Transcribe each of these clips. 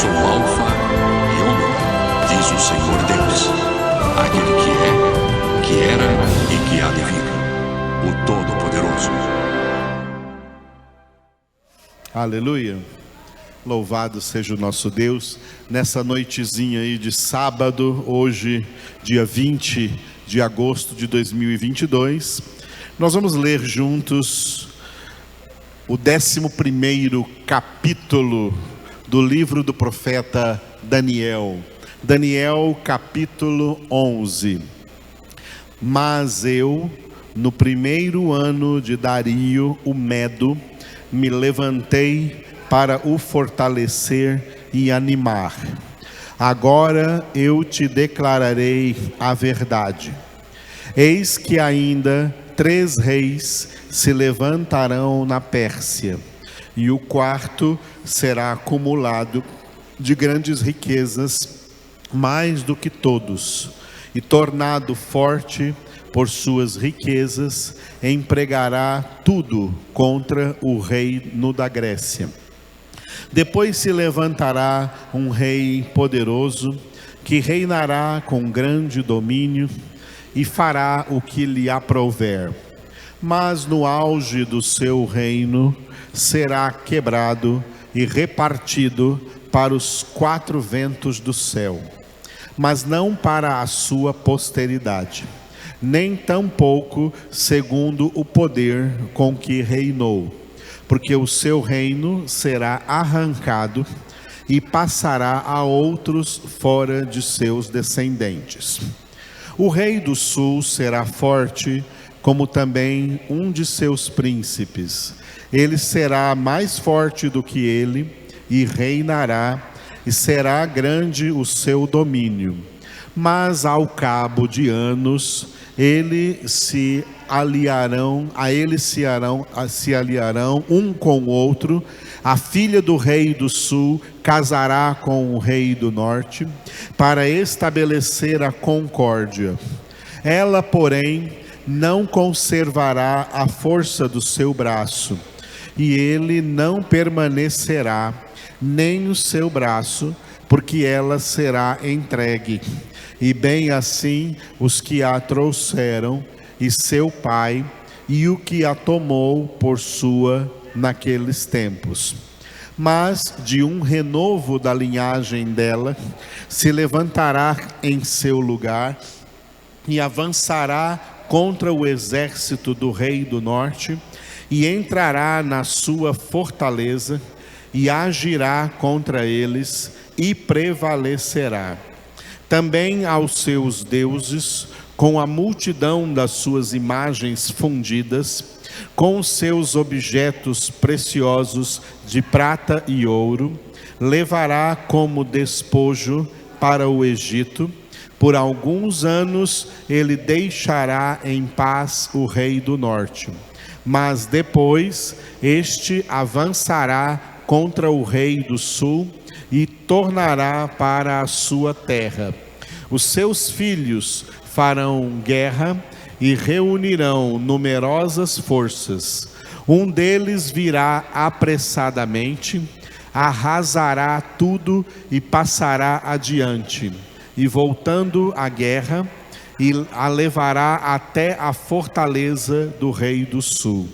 sou o Alfa e Ômega, diz o Senhor Deus, aquele que é, que era e que há de vir, o Todo-Poderoso. Aleluia! Louvado seja o nosso Deus, nessa noitezinha aí de sábado, hoje, dia 20 de agosto de 2022, nós vamos ler juntos o 11º capítulo do livro do profeta Daniel. Daniel, capítulo 11. Mas eu, no primeiro ano de Dario, o Medo, me levantei para o fortalecer e animar. Agora eu te declararei a verdade. Eis que ainda 3 reis se levantarão na Pérsia, e o quarto será acumulado de grandes riquezas, mais do que todos, e tornado forte por suas riquezas, empregará tudo contra o reino da Grécia. Depois se levantará um rei poderoso, que reinará com grande domínio e fará o que lhe aprouver. Mas no auge do seu reino será quebrado e repartido para os 4 ventos do céu, mas não para a sua posteridade, nem tampouco segundo o poder com que reinou, porque o seu reino será arrancado e passará a outros fora de seus descendentes. O rei do sul será forte, como também um de seus príncipes. Ele será mais forte do que ele e reinará, e será grande o seu domínio. Mas ao cabo de anos, se aliarão um com o outro. A filha do rei do sul casará com o rei do norte, para estabelecer a concórdia. Ela, porém, não conservará a força do seu braço, e ele não permanecerá, nem o seu braço, porque ela será entregue. E bem assim os que a trouxeram, e seu pai, e o que a tomou por sua naqueles tempos. Mas de um renovo da linhagem dela se levantará em seu lugar, e avançará contra o exército do rei do norte, e entrará na sua fortaleza, e agirá contra eles, e prevalecerá. Também aos seus deuses, com a multidão das suas imagens fundidas, com os seus objetos preciosos de prata e ouro, levará como despojo para o Egito. Por alguns anos ele deixará em paz o rei do norte, mas depois este avançará contra o rei do sul e tornará para a sua terra. Os seus filhos farão guerra e reunirão numerosas forças. Um deles virá apressadamente, arrasará tudo e passará adiante, e voltando à guerra, e a levará até a fortaleza do rei do sul.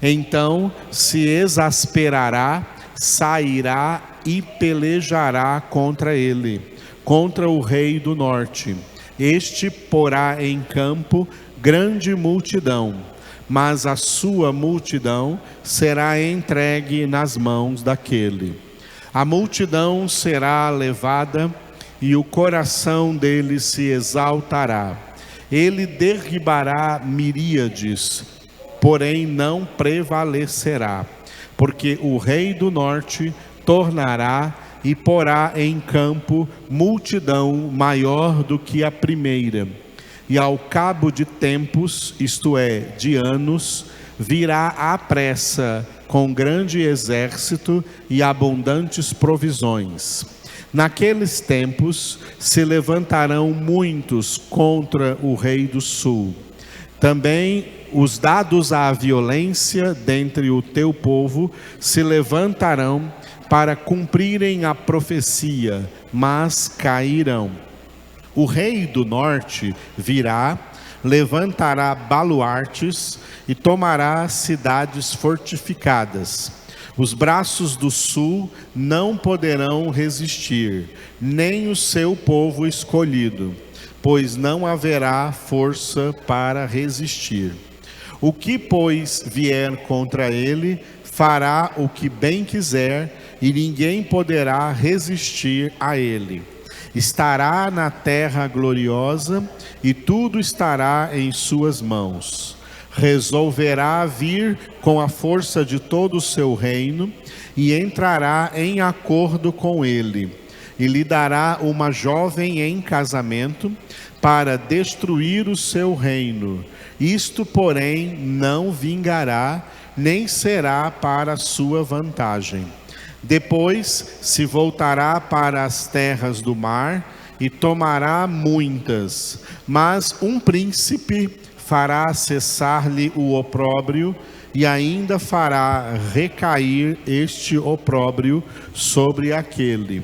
Então se exasperará, sairá e pelejará contra ele, contra o rei do norte. Este porá em campo grande multidão, mas a sua multidão será entregue nas mãos daquele. A multidão será levada e o coração dele se exaltará. Ele derribará miríades, porém não prevalecerá, porque o rei do norte tornará e porá em campo multidão maior do que a primeira. E ao cabo de tempos, isto é, de anos, virá à pressa com grande exército e abundantes provisões. Naqueles tempos se levantarão muitos contra o rei do sul. Também os dados à violência dentre o teu povo se levantarão para cumprirem a profecia, mas cairão. O rei do norte virá, levantará baluartes e tomará cidades fortificadas. Os braços do sul não poderão resistir, nem o seu povo escolhido, pois não haverá força para resistir. O que, pois, vier contra ele, fará o que bem quiser, e ninguém poderá resistir a ele. Estará na terra gloriosa, e tudo estará em suas mãos. Resolverá vir com a força de todo o seu reino, e entrará em acordo com ele, e lhe dará uma jovem em casamento, para destruir o seu reino. Isto, porém, não vingará, nem será para sua vantagem. Depois se voltará para as terras do mar e tomará muitas, mas um príncipe fará cessar-lhe o opróbrio e ainda fará recair este opróbrio sobre aquele.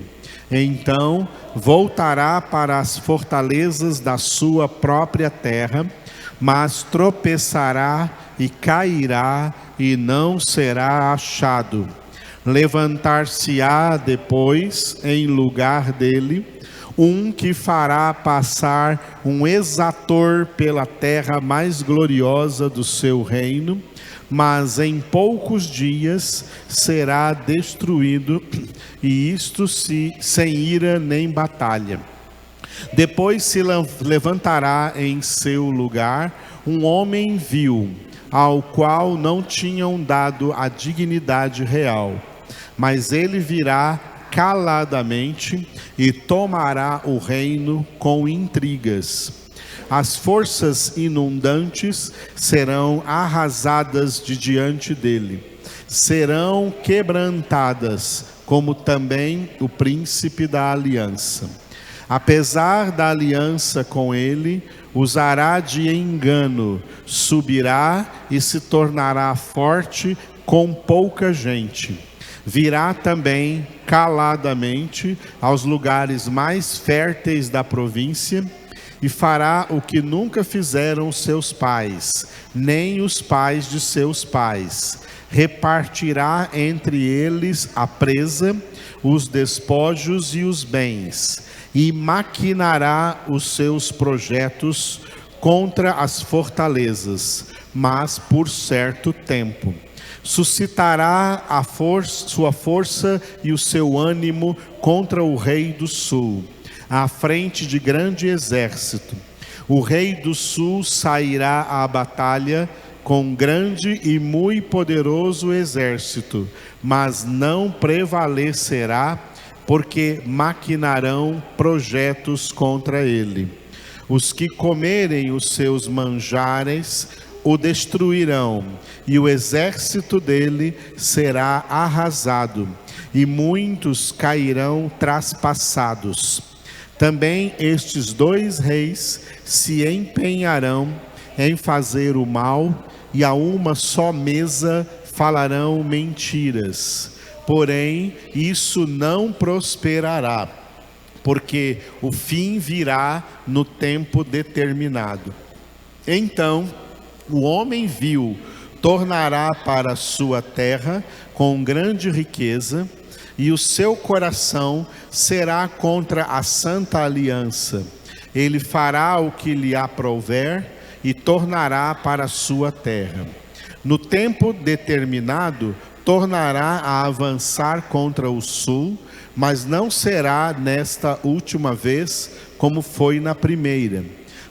Então voltará para as fortalezas da sua própria terra, mas tropeçará e cairá e não será achado. Levantar-se-á depois em lugar dele um que fará passar um exator pela terra mais gloriosa do seu reino, mas em poucos dias será destruído, e isto sem ira nem batalha. Depois se levantará em seu lugar um homem vil, ao qual não tinham dado a dignidade real, mas ele virá caladamente e tomará o reino com intrigas. As forças inundantes serão arrasadas de diante dele, serão quebrantadas, como também o príncipe da aliança. Apesar da aliança com ele, usará de engano, subirá e se tornará forte com pouca gente. Virá também caladamente aos lugares mais férteis da província e fará o que nunca fizeram seus pais, nem os pais de seus pais. Repartirá entre eles a presa, os despojos e os bens, e maquinará os seus projetos contra as fortalezas, mas por certo tempo. Suscitará sua força e o seu ânimo contra o rei do sul, à frente de grande exército. O rei do sul sairá à batalha com grande e muito poderoso exército, mas não prevalecerá, porque maquinarão projetos contra ele. Os que comerem os seus manjares o destruirão, e o exército dele será arrasado, e muitos cairão traspassados. Também estes dois reis se empenharão em fazer o mal, e a uma só mesa falarão mentiras. Porém, isso não prosperará, porque o fim virá no tempo determinado. Então, o homem vil tornará para a sua terra com grande riqueza, e o seu coração será contra a santa aliança. Ele fará o que lhe aprouver e tornará para a sua terra. No tempo determinado, tornará a avançar contra o sul, mas não será nesta última vez como foi na primeira,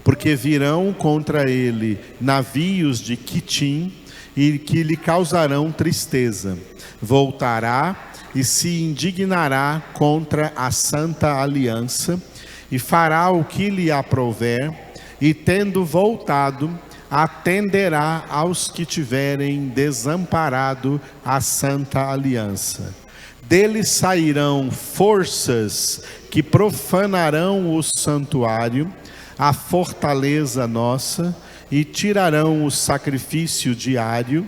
porque virão contra ele navios de Quitim e que lhe causarão tristeza. Voltará e se indignará contra a santa aliança e fará o que lhe aprouver, e tendo voltado, atenderá aos que tiverem desamparado a santa aliança. Dele sairão forças que profanarão o santuário, a fortaleza nossa, e tirarão o sacrifício diário.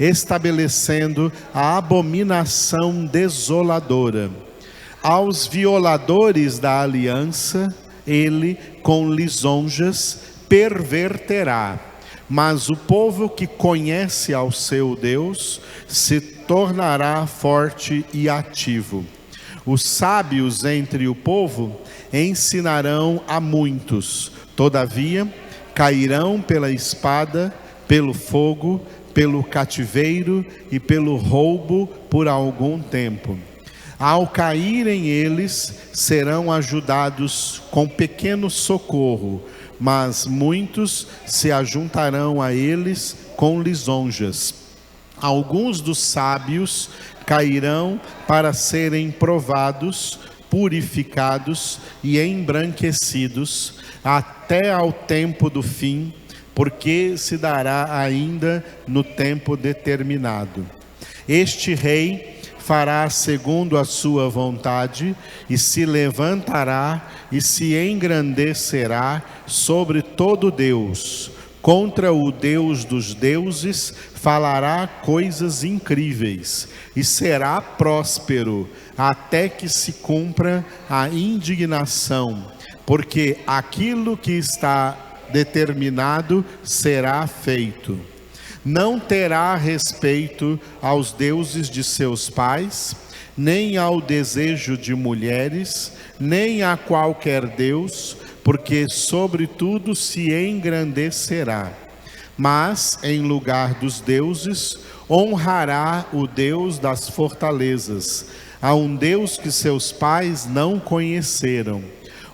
estabelecendo a abominação desoladora. Aos violadores da aliança, ele com lisonjas perverterá. Mas o povo que conhece ao seu Deus se tornará forte e ativo. Os sábios entre o povo ensinarão a muitos. Todavia, cairão pela espada, pelo fogo, pelo cativeiro e pelo roubo por algum tempo. Ao caírem eles, serão ajudados com pequeno socorro, mas muitos se ajuntarão a eles com lisonjas. Alguns dos sábios cairão para serem provados, purificados e embranquecidos, até ao tempo do fim, porque se dará ainda no tempo determinado. Este rei fará segundo a sua vontade, e se levantará e se engrandecerá sobre todo Deus. Contra o Deus dos deuses falará coisas incríveis, e será próspero, até que se cumpra a indignação, porque aquilo que está determinado será feito. Não terá respeito aos deuses de seus pais, nem ao desejo de mulheres, nem a qualquer deus, porque sobre tudo se engrandecerá. Mas, em lugar dos deuses, honrará o Deus das fortalezas, a um Deus que seus pais não conheceram.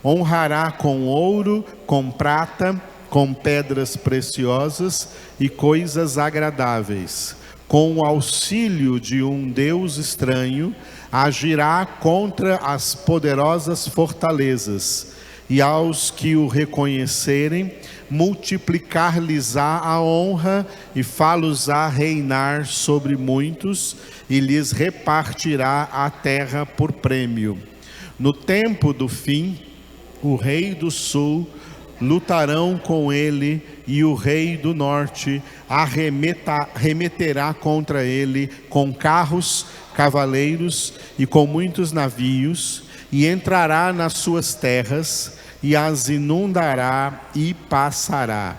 Honrará com ouro, com prata, com pedras preciosas e coisas agradáveis. Com o auxílio de um Deus estranho, agirá contra as poderosas fortalezas, e aos que o reconhecerem, multiplicar-lhes-á a honra e fá-los-á reinar sobre muitos, e lhes repartirá a terra por prêmio. No tempo do fim, o rei do sul lutarão com ele, e o rei do norte arremeterá contra ele com carros, cavaleiros e com muitos navios, e entrará nas suas terras, e as inundará e passará.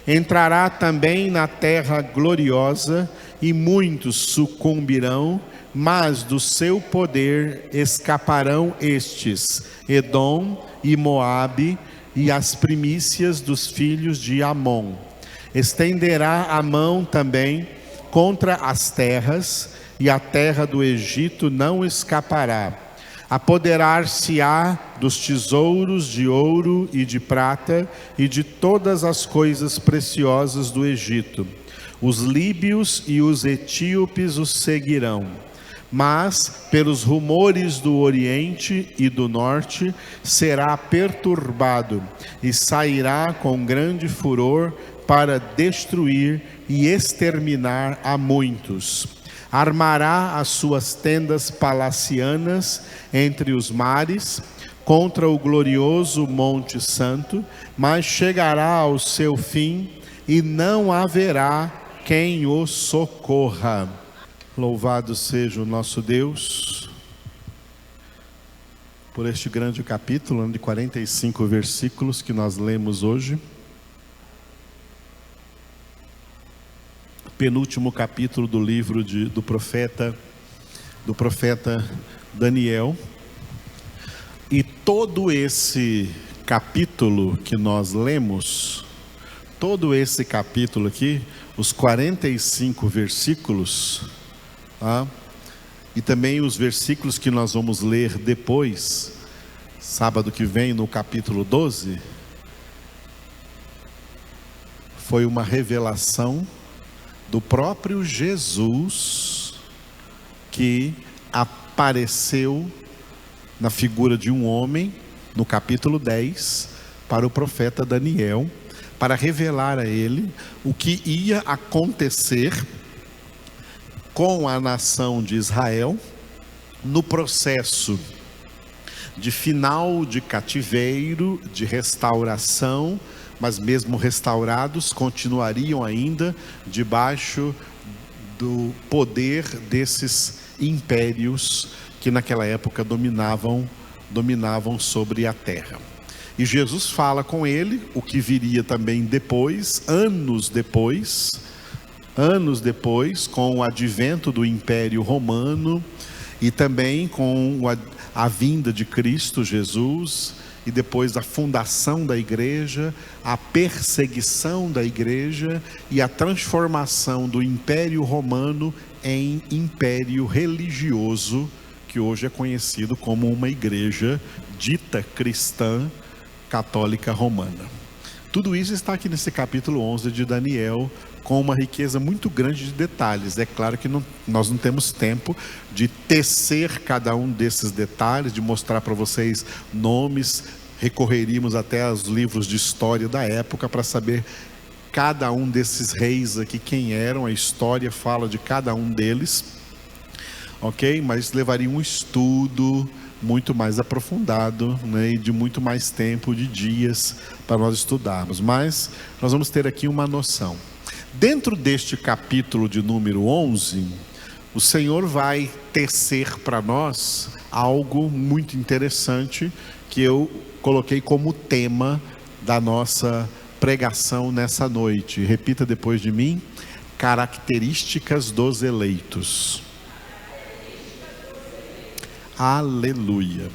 Entrará também na terra gloriosa, e muitos sucumbirão, mas do seu poder escaparão estes, Edom e Moabe, e as primícias dos filhos de Amon. Estenderá a mão também contra as terras, e a terra do Egito não escapará. Apoderar-se-á dos tesouros de ouro e de prata, e de todas as coisas preciosas do Egito. Os líbios e os etíopes os seguirão. Mas, pelos rumores do Oriente e do Norte, será perturbado, e sairá com grande furor para destruir e exterminar a muitos. Armará as suas tendas palacianas entre os mares, contra o glorioso Monte Santo, mas chegará ao seu fim, e não haverá quem o socorra. Louvado seja o nosso Deus por este grande capítulo de 45 versículos que nós lemos hoje. Penúltimo capítulo do livro do profeta Daniel. E todo esse capítulo que nós lemos, todo esse capítulo aqui, os 45 versículos, e também os versículos que nós vamos ler depois, sábado que vem, no capítulo 12, foi uma revelação do próprio Jesus, que apareceu na figura de um homem, no capítulo 10, para o profeta Daniel, para revelar a ele o que ia acontecer com a nação de Israel no processo de final de cativeiro, de restauração, mas mesmo restaurados, continuariam ainda debaixo do poder desses impérios que naquela época dominavam sobre a terra. E Jesus fala com ele o que viria também depois, anos depois, com o advento do Império Romano e também com a vinda de Cristo Jesus, e depois a fundação da igreja, a perseguição da igreja e a transformação do Império Romano em império religioso, que hoje é conhecido como uma igreja dita cristã católica romana. Tudo isso está aqui nesse capítulo 11 de Daniel, com uma riqueza muito grande de detalhes. É claro que nós não temos tempo de tecer cada um desses detalhes, de mostrar para vocês nomes. Recorreríamos até aos livros de história da época para saber cada um desses reis aqui, quem eram. A história fala de cada um deles, ok? Mas levaria um estudo muito mais aprofundado, né, e de muito mais tempo, de dias, para nós estudarmos. Mas nós vamos ter aqui uma noção. Dentro deste capítulo de número 11, o Senhor vai tecer para nós algo muito interessante, que eu coloquei como tema da nossa pregação nessa noite. Repita depois de mim: características dos eleitos. Aleluia.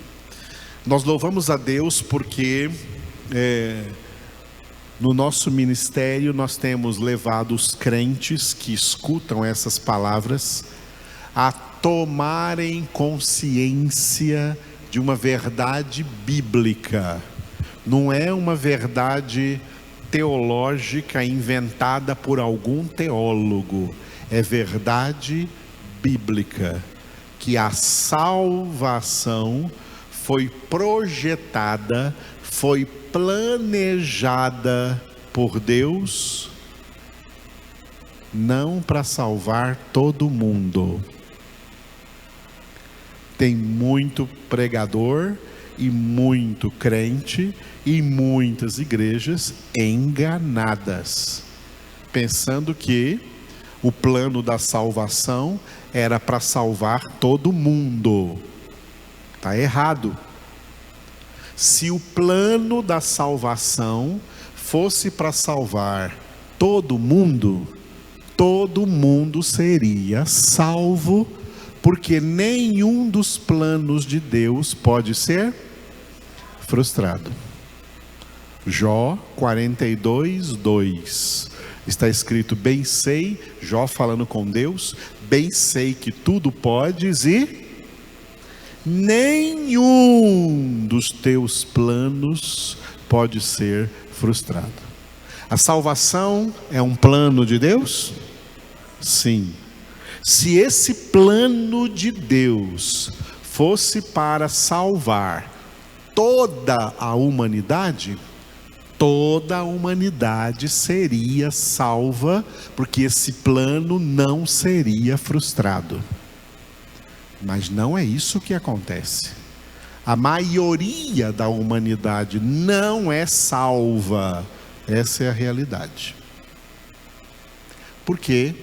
Nós louvamos a Deus porque no nosso ministério nós temos levado os crentes que escutam essas palavras a tomarem consciência de uma verdade bíblica. Não é uma verdade teológica inventada por algum teólogo, é verdade bíblica, que a salvação foi projetada, foi planejada por Deus, não para salvar todo mundo. Tem muito pregador e muito crente e muitas igrejas enganadas, pensando que o plano da salvação era para salvar todo mundo. Está errado. Se o plano da salvação fosse para salvar todo mundo seria salvo, porque nenhum dos planos de Deus pode ser frustrado. Jó 42:2 está escrito: bem sei, Jó falando com Deus, bem sei que tudo podes e nenhum dos teus planos pode ser frustrado. A salvação é um plano de Deus? Sim. Se esse plano de Deus fosse para salvar toda a humanidade seria salva, porque esse plano não seria frustrado. Mas não é isso que acontece. A maioria da humanidade não é salva. Essa é a realidade. Porque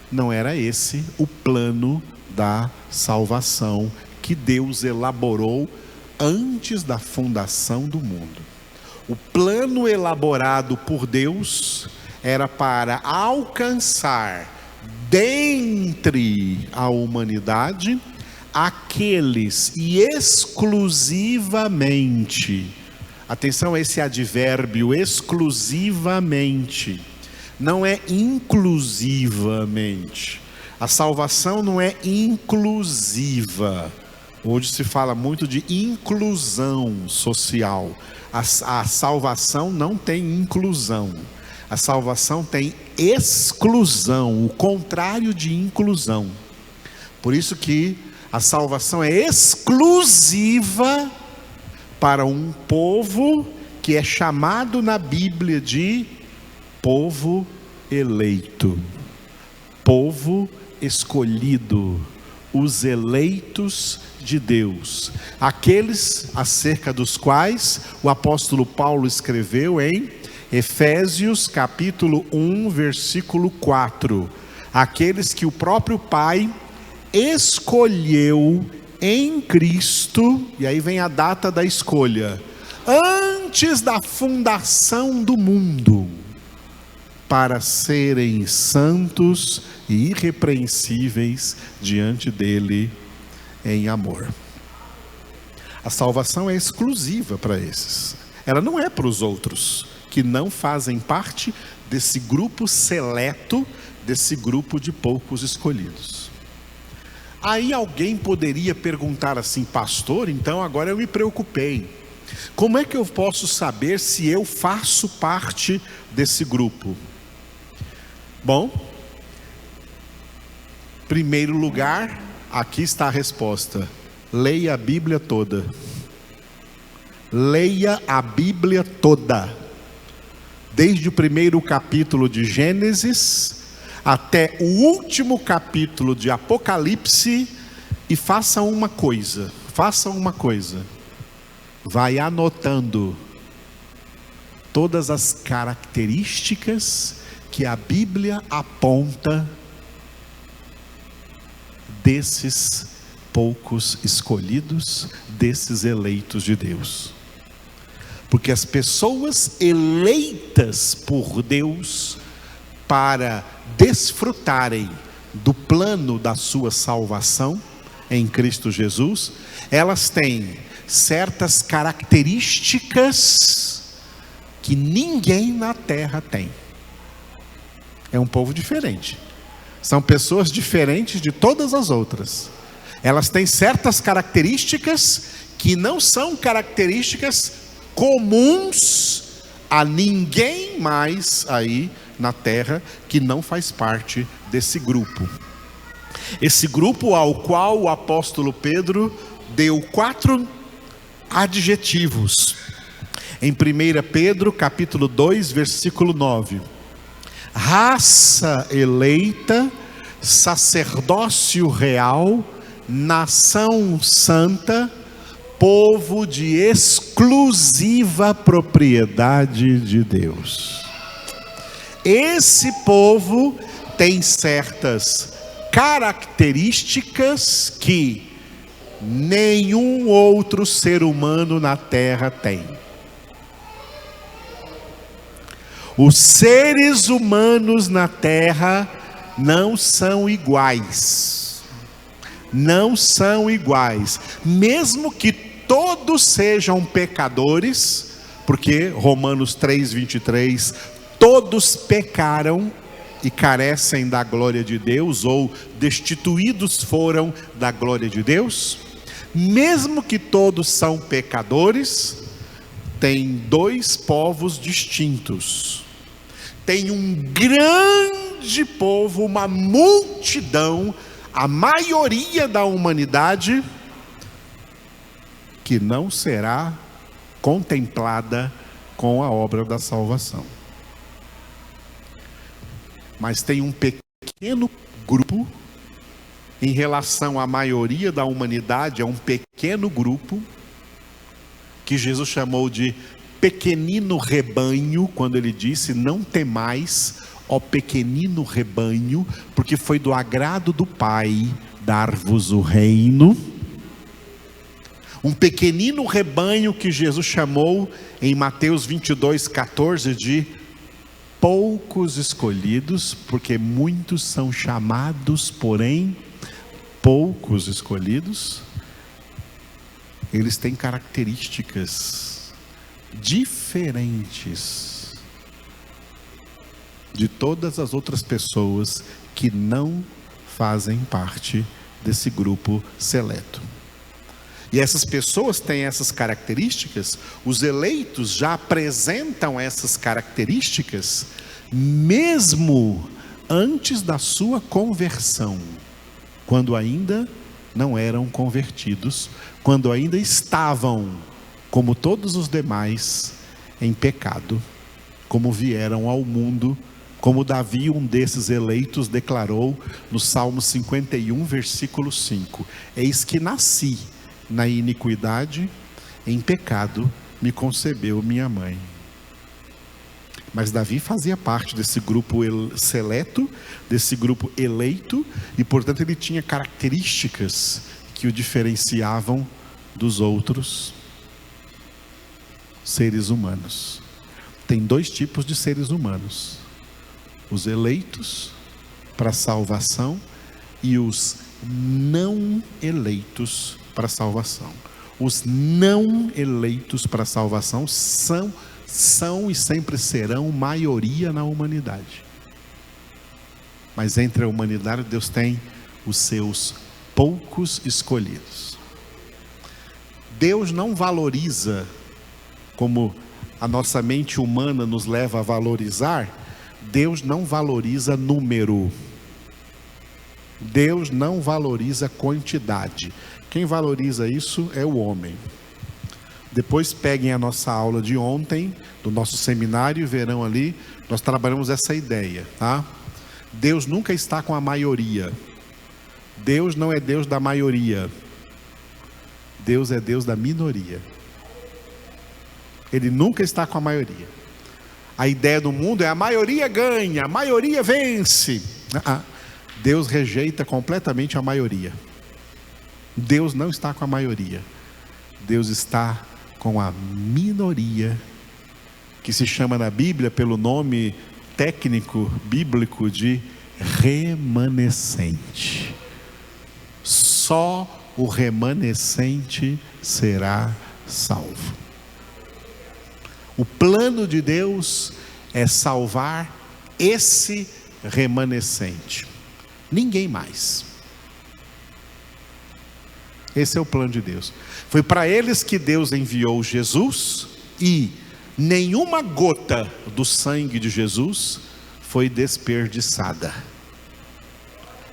não era esse o plano da salvação que Deus elaborou antes da fundação do mundo. O plano elaborado por Deus era para alcançar dentre a humanidade aqueles, e exclusivamente, atenção a esse advérbio, exclusivamente, não é inclusivamente. A salvação não é inclusiva. Hoje se fala muito de inclusão social. A salvação não tem inclusão. A salvação tem exclusão, o contrário de inclusão. Por isso que a salvação é exclusiva para um povo que é chamado na Bíblia de povo eleito, povo escolhido, os eleitos de Deus, aqueles acerca dos quais o apóstolo Paulo escreveu em Efésios capítulo 1, versículo 4, aqueles que o próprio Pai escolheu em Cristo, e aí vem a data da escolha, antes da fundação do mundo, para serem santos e irrepreensíveis diante dele em amor. A salvação é exclusiva para esses. Ela não é para os outros, que não fazem parte desse grupo seleto, desse grupo de poucos escolhidos. Aí alguém poderia perguntar assim: pastor, então agora eu me preocupei. Como é que eu posso saber se eu faço parte desse grupo? Bom, primeiro lugar, aqui está a resposta: leia a Bíblia toda. Leia a Bíblia toda, desde o primeiro capítulo de Gênesis até o último capítulo de Apocalipse, e faça uma coisa, vai anotando todas as características que a Bíblia aponta desses poucos escolhidos, desses eleitos de Deus. Porque as pessoas eleitas por Deus para desfrutarem do plano da sua salvação em Cristo Jesus, elas têm certas características que ninguém na terra tem. É um povo diferente. São pessoas diferentes de todas as outras. Elas têm certas características que não são características comuns a ninguém mais aí na terra que não faz parte desse grupo. Esse grupo ao qual o apóstolo Pedro deu 4 adjetivos. Em 1 Pedro capítulo 2, versículo 9. Raça eleita, sacerdócio real, nação santa, povo de exclusiva propriedade de Deus. Esse povo tem certas características que nenhum outro ser humano na terra tem. Os seres humanos na terra não são iguais. Não são iguais. Mesmo que todos sejam pecadores, porque Romanos 3:23, todos pecaram e carecem da glória de Deus, ou destituídos foram da glória de Deus. Mesmo que todos são pecadores, tem 2 povos distintos. Tem um grande povo, uma multidão, a maioria da humanidade, que não será contemplada com a obra da salvação. Mas tem um pequeno grupo, em relação à maioria da humanidade, é um pequeno grupo, que Jesus chamou de pequenino rebanho, quando ele disse: não temais, ó pequenino rebanho, porque foi do agrado do Pai dar-vos o reino. Um pequenino rebanho que Jesus chamou em Mateus 22:14 de poucos escolhidos, porque muitos são chamados, porém poucos escolhidos. Eles têm características diferentes de todas as outras pessoas que não fazem parte desse grupo seleto. E essas pessoas têm essas características, os eleitos já apresentam essas características, mesmo antes da sua conversão, quando ainda não eram convertidos, quando ainda estavam, como todos os demais, em pecado, como vieram ao mundo, como Davi, um desses eleitos, declarou no Salmo 51, versículo 5: eis que nasci na iniquidade, em pecado me concebeu minha mãe. Mas Davi fazia parte desse grupo seleto, desse grupo eleito, e portanto ele tinha características que o diferenciavam dos outros seres humanos. Tem dois tipos de seres humanos: os eleitos para salvação e os não eleitos para salvação. Os não eleitos para salvação são e sempre serão maioria na humanidade. Mas entre a humanidade, Deus tem os seus poucos escolhidos. Deus não valoriza, como a nossa mente humana nos leva a valorizar. Deus não valoriza número. Deus não valoriza quantidade. Quem valoriza isso é o homem. Depois peguem a nossa aula de ontem, do nosso seminário, e verão ali, nós trabalhamos essa ideia, tá? Deus nunca está com a maioria. Deus não é Deus da maioria. Deus é Deus da minoria. Ele nunca está com a maioria. A ideia do mundo é: a maioria ganha, a maioria vence. Deus rejeita completamente a maioria. Deus não está com a maioria. Deus está com a minoria, que se chama na Bíblia pelo nome técnico bíblico de remanescente. Só o remanescente será salvo. O plano de Deus é salvar esse remanescente, ninguém mais. Esse é o plano de Deus. Foi para eles que Deus enviou Jesus, e nenhuma gota do sangue de Jesus foi desperdiçada,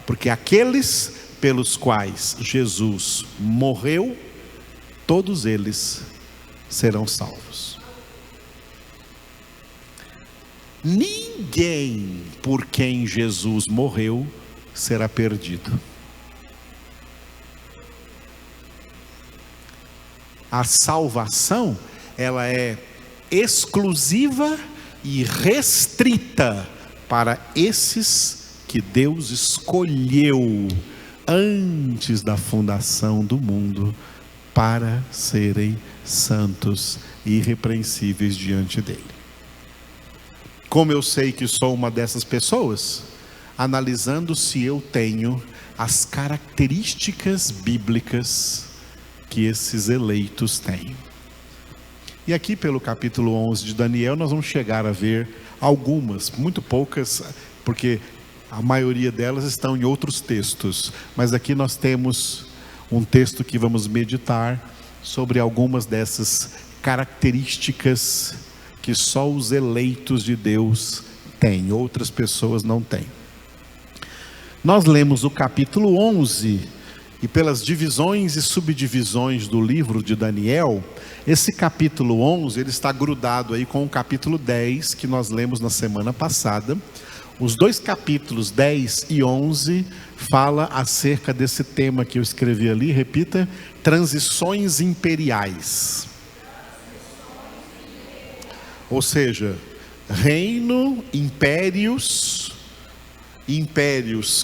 porque aqueles pelos quais Jesus morreu, todos eles serão salvos. Ninguém por quem Jesus morreu será perdido. A salvação, ela é exclusiva e restrita para esses que Deus escolheu antes da fundação do mundo para serem santos e irrepreensíveis diante dele. Como eu sei que sou uma dessas pessoas? Analisando se eu tenho as características bíblicas que esses eleitos têm. E aqui pelo capítulo 11 de Daniel nós vamos chegar a ver algumas, muito poucas, porque a maioria delas estão em outros textos, mas aqui nós temos um texto que vamos meditar sobre algumas dessas características que só os eleitos de Deus têm, outras pessoas não têm. Nós lemos o capítulo 11, e pelas divisões e subdivisões do livro de Daniel, esse capítulo 11, ele está grudado aí com o capítulo 10, que nós lemos na semana passada. Os dois capítulos 10 e 11 fala acerca desse tema que eu escrevi ali, repita: transições imperiais. Ou seja, reino, impérios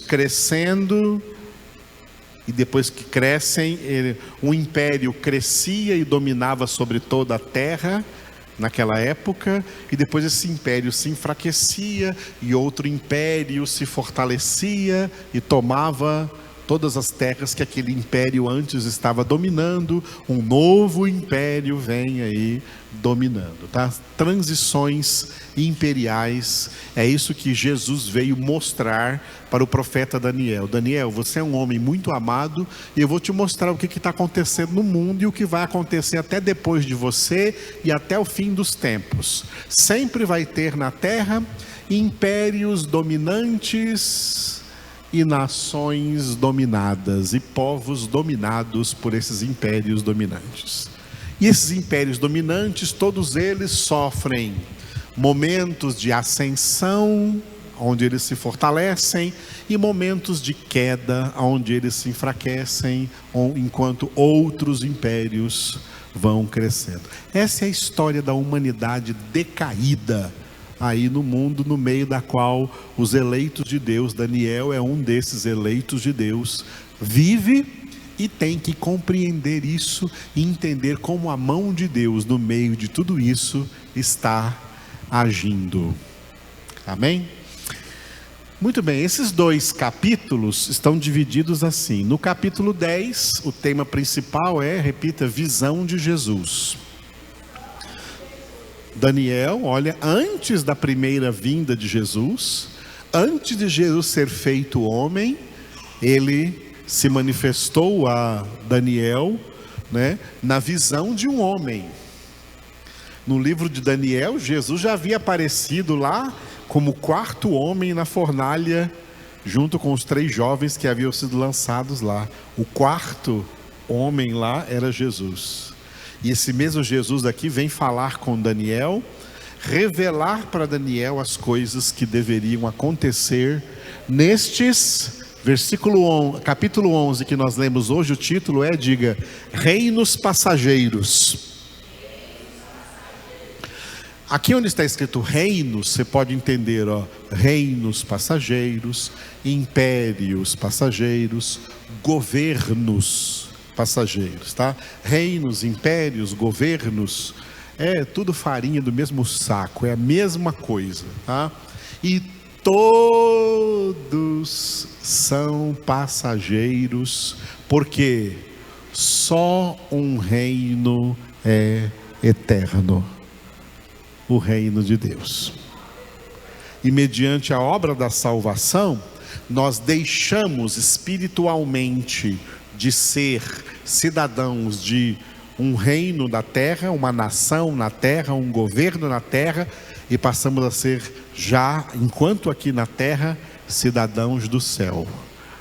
crescendo, e depois que crescem, um império crescia e dominava sobre toda a terra naquela época, e depois esse império se enfraquecia e outro império se fortalecia e tomava todas as terras que aquele império antes estava dominando. Um novo império vem aí dominando, tá? Transições imperiais, é isso que Jesus veio mostrar para o profeta Daniel. Daniel, você é um homem muito amado, e eu vou te mostrar o que está acontecendo no mundo e o que vai acontecer até depois de você e até o fim dos tempos. Sempre vai ter na terra impérios dominantes e nações dominadas e povos dominados por esses impérios dominantes. E esses impérios dominantes, todos eles sofrem momentos de ascensão, onde eles se fortalecem, e momentos de queda, onde eles se enfraquecem, enquanto outros impérios vão crescendo. Essa é a história da humanidade decaída aí no mundo, no meio da qual os eleitos de Deus, Daniel é um desses eleitos de Deus, vive e tem que compreender isso e entender como a mão de Deus no meio de tudo isso está agindo. Amém? Muito bem, esses 2 capítulos estão divididos assim. No capítulo 10, o tema principal é, repita, visão de Jesus. Daniel, olha, antes da primeira vinda de Jesus, antes de Jesus ser feito homem, ele se manifestou a Daniel, né, na visão de um homem. No livro de Daniel, Jesus já havia aparecido lá como 4º homem na fornalha, junto com os 3 jovens que haviam sido lançados lá. O 4º homem lá era Jesus. E esse mesmo Jesus aqui vem falar com Daniel, revelar para Daniel as coisas que deveriam acontecer nestes, capítulo 11 que nós lemos hoje, o título é, diga, reinos passageiros. Aqui onde está escrito reinos, você pode entender, ó, reinos passageiros, impérios passageiros, governos passageiros, tá? Reinos, impérios, governos, é tudo farinha do mesmo saco, é a mesma coisa, tá? E todos são passageiros, porque só um reino é eterno. O reino de Deus. E mediante a obra da salvação, nós deixamos espiritualmente de ser cidadãos de um reino da terra, uma nação na terra, um governo na terra, e passamos a ser já, enquanto aqui na terra, cidadãos do céu,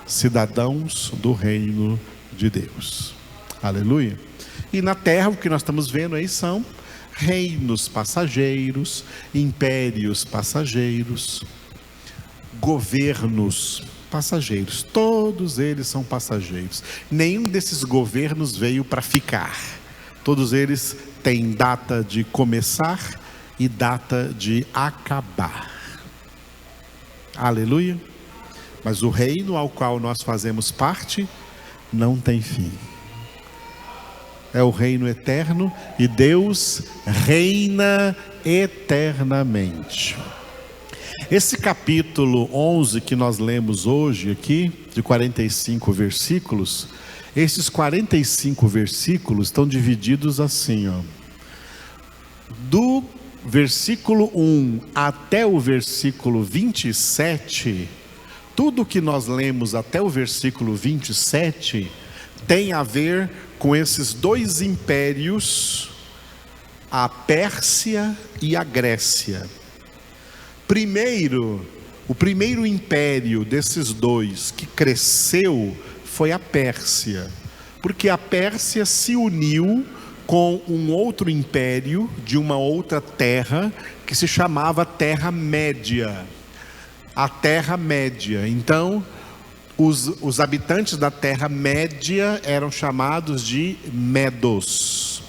cidadãos do reino de Deus. Aleluia. E na terra, o que nós estamos vendo aí são reinos passageiros, impérios passageiros, governos passageiros, todos eles são passageiros. Nenhum desses governos veio para ficar. Todos eles têm data de começar e data de acabar. Aleluia. Mas o reino ao qual nós fazemos parte não tem fim. É o reino eterno e Deus reina eternamente. Esse capítulo 11 que nós lemos hoje aqui, de 45 versículos, esses 45 versículos estão divididos assim, ó. Do versículo 1 até o versículo 27, tudo que nós lemos até o versículo 27 tem a ver com esses 2 impérios, a Pérsia e a Grécia. O primeiro império desses 2 que cresceu foi a Pérsia, porque a Pérsia se uniu com um outro império de uma outra terra que se chamava Terra Média. A Terra Média. Então, os habitantes da Terra Média eram chamados de Medos.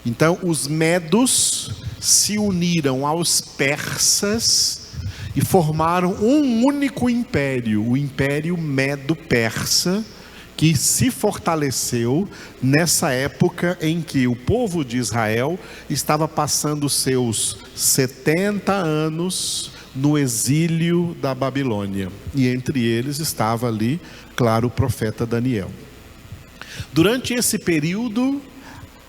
Então, os Medos se uniram aos persas e formaram um único império, o Império Medo-Persa, que se fortaleceu nessa época em que o povo de Israel estava passando seus 70 anos no exílio da Babilônia, e entre eles estava ali, claro, o profeta Daniel. Durante esse período,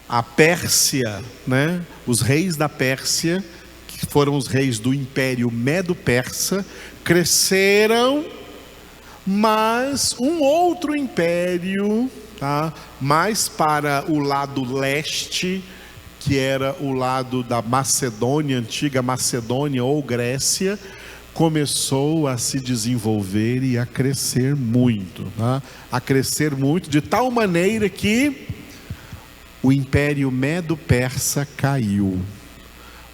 a Pérsia, né, os reis da Pérsia, que foram os reis do Império Medo-Persa, cresceram, mas um outro império, tá, mais para o lado leste, que era o lado da Macedônia, antiga Macedônia ou Grécia, começou a se desenvolver e a crescer muito, tá? A crescer muito, de tal maneira que o Império Medo-Persa caiu.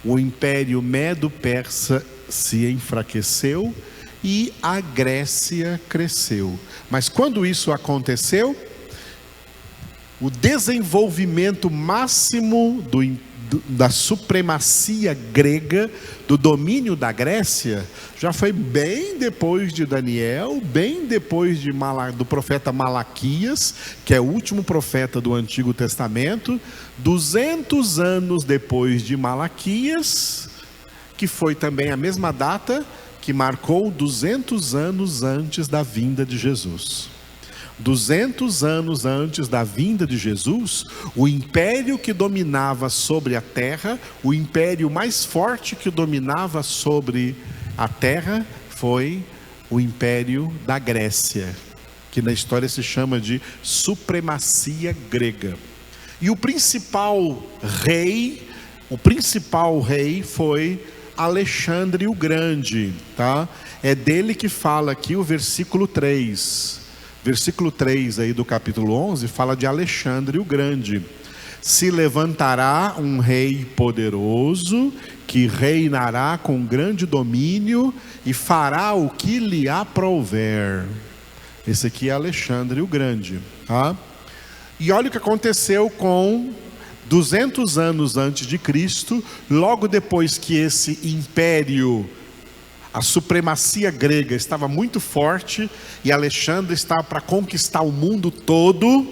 O Império Medo-Persa se enfraqueceu e a Grécia cresceu. Mas quando isso aconteceu, o desenvolvimento máximo da supremacia grega, do domínio da Grécia, já foi bem depois de Daniel, bem depois do profeta Malaquias, que é o último profeta do Antigo Testamento, 200 anos depois de Malaquias, que foi também a mesma data que marcou 200 anos antes da vinda de Jesus. 200 anos antes da vinda de Jesus, o império que dominava sobre a terra, o império mais forte que dominava sobre a terra, foi o império da Grécia, que na história se chama de supremacia grega. E o principal rei foi Alexandre o Grande, tá? É dele que fala aqui o versículo 3. Versículo 3 aí do capítulo 11 fala de Alexandre o Grande. Se levantará um rei poderoso, que reinará com grande domínio e fará o que lhe aprouver. Esse aqui é Alexandre o Grande, tá? E olha o que aconteceu com 200 anos antes de Cristo, logo depois que esse império, a supremacia grega estava muito forte e Alexandre estava para conquistar o mundo todo,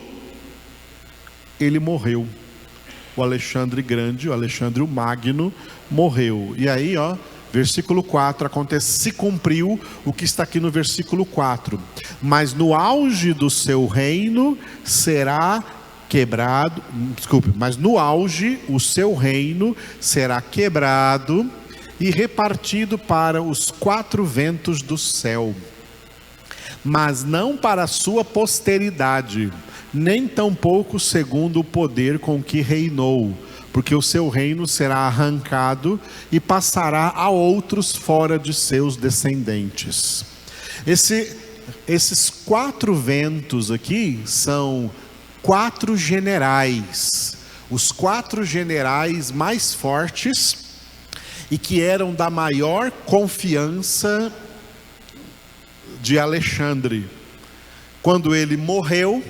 ele morreu. O Alexandre Grande, o Alexandre o Magno, morreu. E aí, versículo 4, se cumpriu o que está aqui no versículo 4. Mas no auge do seu reino será quebrado, mas no auge o seu reino será quebrado e repartido para os 4 ventos do céu, mas não para a sua posteridade, nem tampouco segundo o poder com que reinou, porque o seu reino será arrancado e passará a outros fora de seus descendentes. Esses 4 ventos aqui são 4 generais, os 4 generais mais fortes e que eram da maior confiança de Alexandre. Quando ele morreu,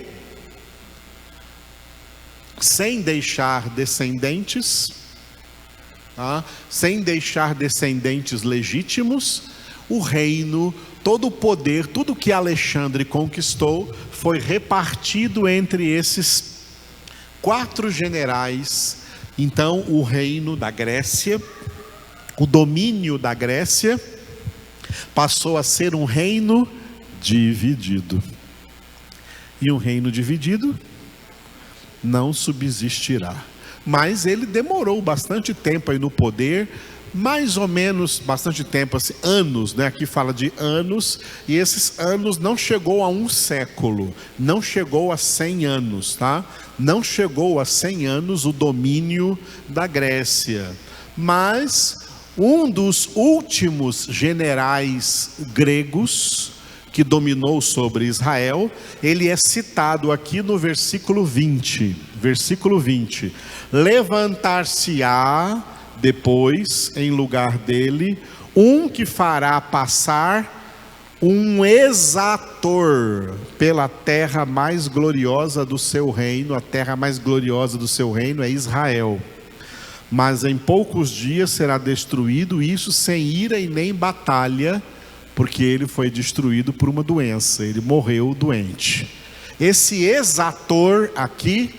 sem deixar descendentes, sem deixar descendentes legítimos, o reino, todo o poder, tudo que Alexandre conquistou, foi repartido entre esses 4 generais. Então o reino da Grécia, o domínio da Grécia, passou a ser um reino dividido. E um reino dividido não subsistirá. Mas ele demorou bastante tempo aí no poder, mais ou menos, bastante tempo, assim, anos, né? Aqui fala de anos, e esses anos não chegou a 1 século, não chegou a 100 anos, tá? Não chegou a 100 anos o domínio da Grécia. Mas um dos últimos generais gregos que dominou sobre Israel, ele é citado aqui no versículo 20. Versículo 20. Levantar-se-á depois, em lugar dele, um que fará passar um exator pela terra mais gloriosa do seu reino. A terra mais gloriosa do seu reino é Israel. Mas em poucos dias será destruído, isso sem ira e nem batalha, porque ele foi destruído por uma doença, ele morreu doente. Esse exator aqui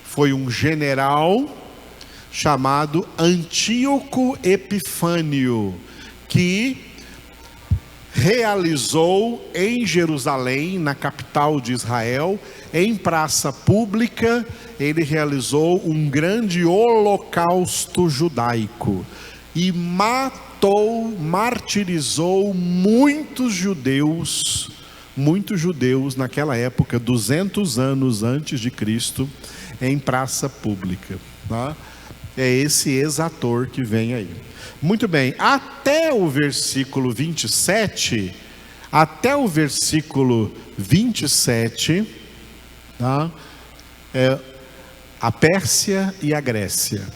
foi um general chamado Antíoco Epifânio, que realizou em Jerusalém, na capital de Israel, em praça pública, ele realizou um grande holocausto judaico e martirizou muitos judeus naquela época, 200 anos antes de Cristo, em praça pública, tá? É esse exator que vem aí. Muito bem, até o versículo 27, tá? A Pérsia e a Grécia.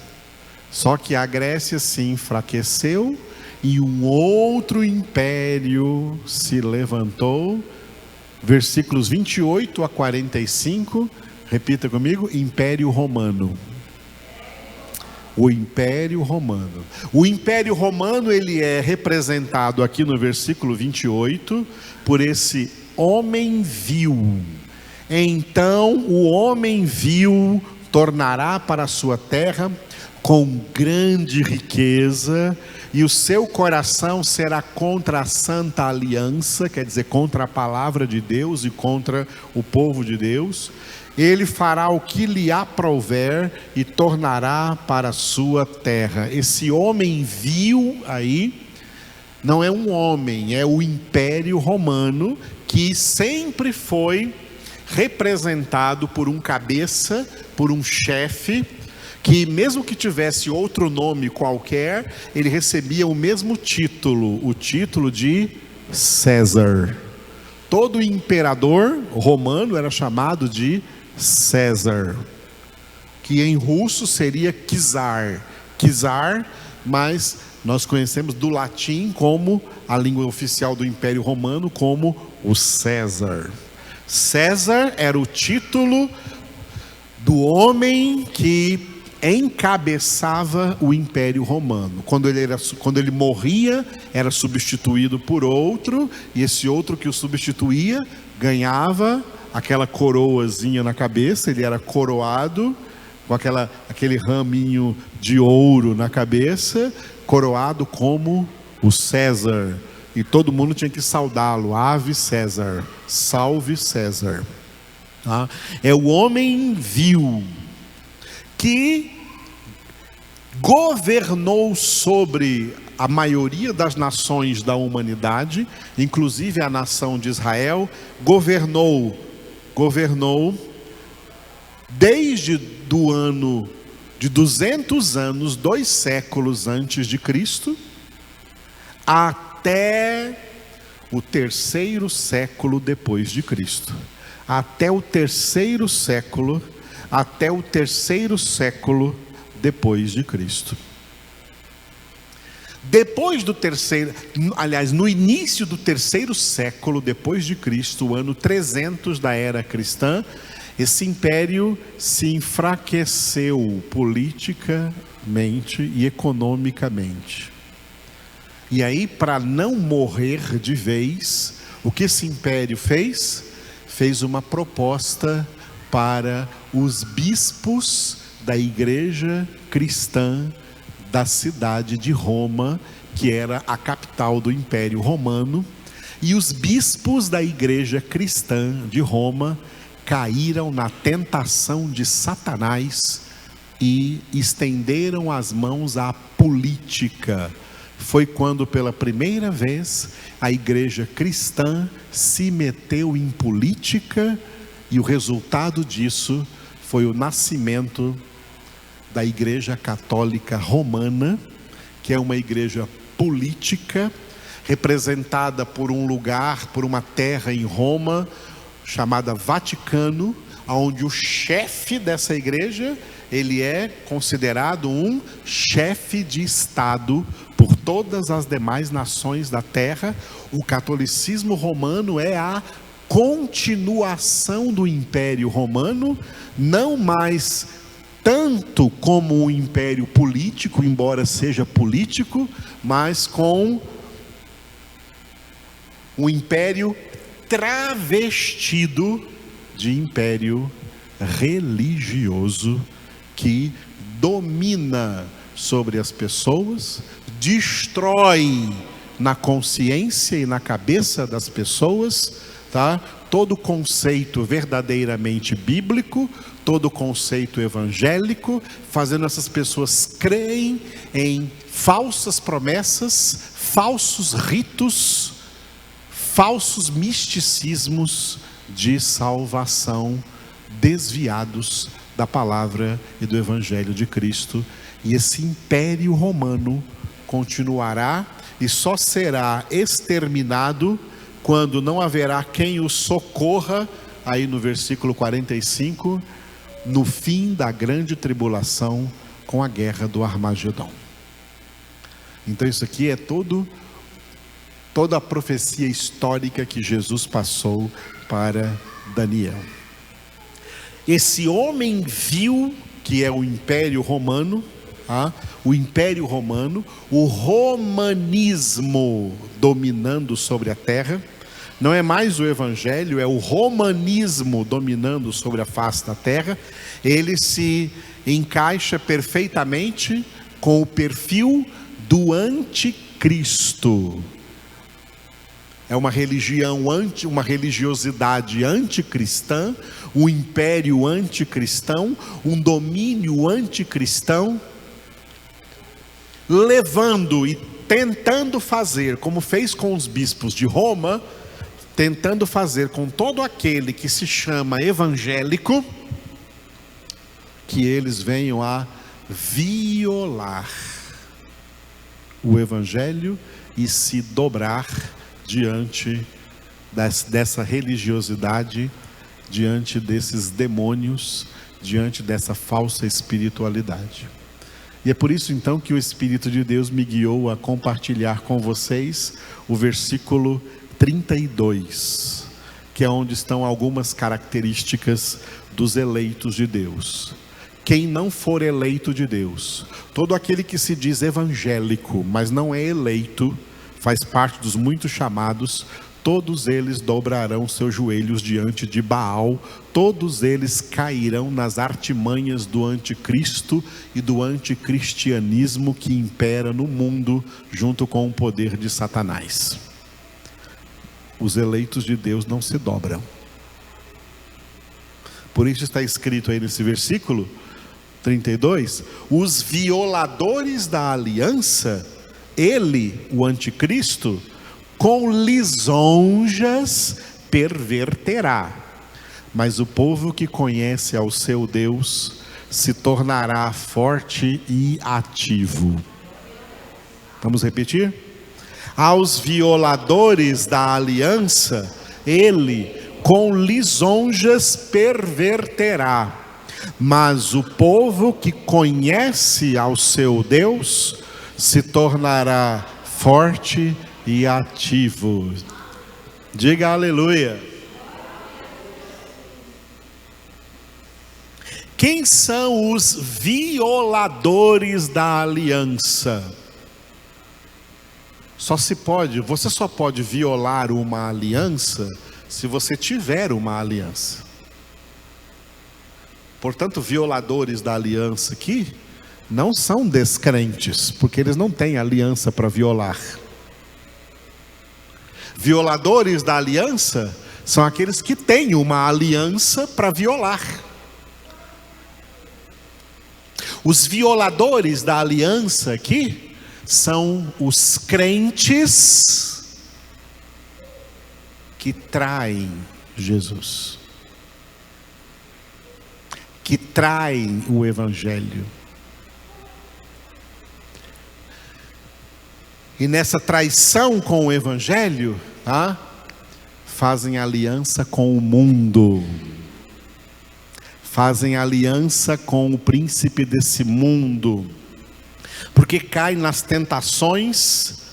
Só que a Grécia se enfraqueceu e um outro império se levantou. Versículos 28 a 45, repita comigo: Império Romano. O Império Romano. O Império Romano, ele é representado aqui no versículo 28 por esse homem vil. Então o homem vil tornará para a sua terra com grande riqueza, e o seu coração será contra a santa aliança, quer dizer, contra a palavra de Deus e contra o povo de Deus. Ele fará o que lhe aprouver e tornará para a sua terra. Esse homem vil aí não é um homem, é o Império Romano, que sempre foi representado por um cabeça, por um chefe, que mesmo que tivesse outro nome qualquer, ele recebia o mesmo título, o título de César. Todo imperador romano era chamado de César, que em russo seria czar, mas nós conhecemos do latim como a língua oficial do Império Romano, como o César. César era o título do homem que encabeçava o Império Romano. Quando ele morria, era substituído por outro, e esse outro que o substituía ganhava aquela coroazinha na cabeça. Ele era coroado com aquele raminho de ouro na cabeça, coroado como o César, e todo mundo tinha que saudá-lo: Ave César, salve César. É o homem vil que governou sobre a maioria das nações da humanidade, inclusive a nação de Israel. Governou desde do ano de 200 anos, 2 séculos antes de Cristo, até o 3º século depois de Cristo. Até o 3º século depois de Cristo. Depois do no início do 3º século depois de Cristo, o ano 300 da era cristã, esse império se enfraqueceu politicamente e economicamente. E aí, para não morrer de vez, o que esse império fez? Fez uma proposta para os bispos da igreja cristã da cidade de Roma, que era a capital do Império Romano. E os bispos da igreja cristã de Roma caíram na tentação de Satanás e estenderam as mãos à política. Foi quando pela primeira vez a igreja cristã se meteu em política, e o resultado disso foi o nascimento da Igreja Católica Romana, que é uma igreja política, representada por um lugar, por uma terra em Roma, chamada Vaticano, onde o chefe dessa igreja, ele é considerado um chefe de Estado por todas as demais nações da terra. O catolicismo romano é a continuação do Império Romano, não mais tanto como um império político, embora seja político, mas com um império travestido de império religioso, que domina sobre as pessoas, destrói na consciência e na cabeça das pessoas, todo conceito verdadeiramente bíblico, todo conceito evangélico, fazendo essas pessoas crerem em falsas promessas, falsos ritos, falsos misticismos de salvação, desviados da palavra e do evangelho de Cristo. E esse império romano continuará e só será exterminado quando não haverá quem o socorra, aí no versículo 45, no fim da grande tribulação, com a guerra do Armagedon. Então isso aqui é toda a profecia histórica que Jesus passou para Daniel. Esse homem vil, que é o Império Romano, o Império Romano, o romanismo dominando sobre a terra. Não é mais o Evangelho, é o romanismo dominando sobre a face da terra. Ele se encaixa perfeitamente com o perfil do anticristo. É uma religião uma religiosidade anticristã, um império anticristão, um domínio anticristão, levando e tentando fazer, como fez com os bispos de Roma, tentando fazer com todo aquele que se chama evangélico, que eles venham a violar o evangelho e se dobrar diante dessa religiosidade, diante desses demônios, diante dessa falsa espiritualidade. E é por isso então que o Espírito de Deus me guiou a compartilhar com vocês o versículo 32, que é onde estão algumas características dos eleitos de Deus. Quem não for eleito de Deus, todo aquele que se diz evangélico, mas não é eleito, faz parte dos muitos chamados, todos eles dobrarão seus joelhos diante de Baal, todos eles cairão nas artimanhas do anticristo e do anticristianismo que impera no mundo, junto com o poder de Satanás. Os eleitos de Deus não se dobram. Por isso está escrito aí nesse versículo 32, os violadores da aliança, ele, o anticristo, com lisonjas perverterá, mas o povo que conhece ao seu Deus se tornará forte e ativo. Vamos repetir? Aos violadores da aliança, ele com lisonjas perverterá, mas o povo que conhece ao seu Deus se tornará forte e ativo. Diga aleluia. Quem são os violadores da aliança? Você só pode violar uma aliança se você tiver uma aliança. Portanto, violadores da aliança aqui não são descrentes, porque eles não têm aliança para violar. Violadores da aliança são aqueles que têm uma aliança para violar. Os violadores da aliança aqui são os crentes que traem Jesus, que traem o evangelho. E nessa traição com o evangelho, fazem aliança com o mundo, fazem aliança com o príncipe desse mundo, porque caem nas tentações.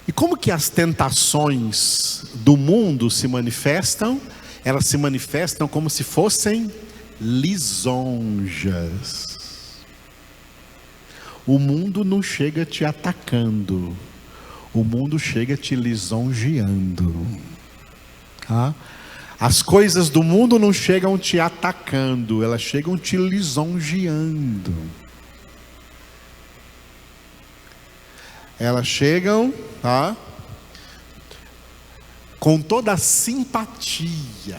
E como que as tentações do mundo se manifestam? Elas se manifestam como se fossem lisonjas. O mundo não chega te atacando, o mundo chega te lisonjeando. As coisas do mundo não chegam te atacando, elas chegam te lisonjeando. Elas chegam, com toda a simpatia.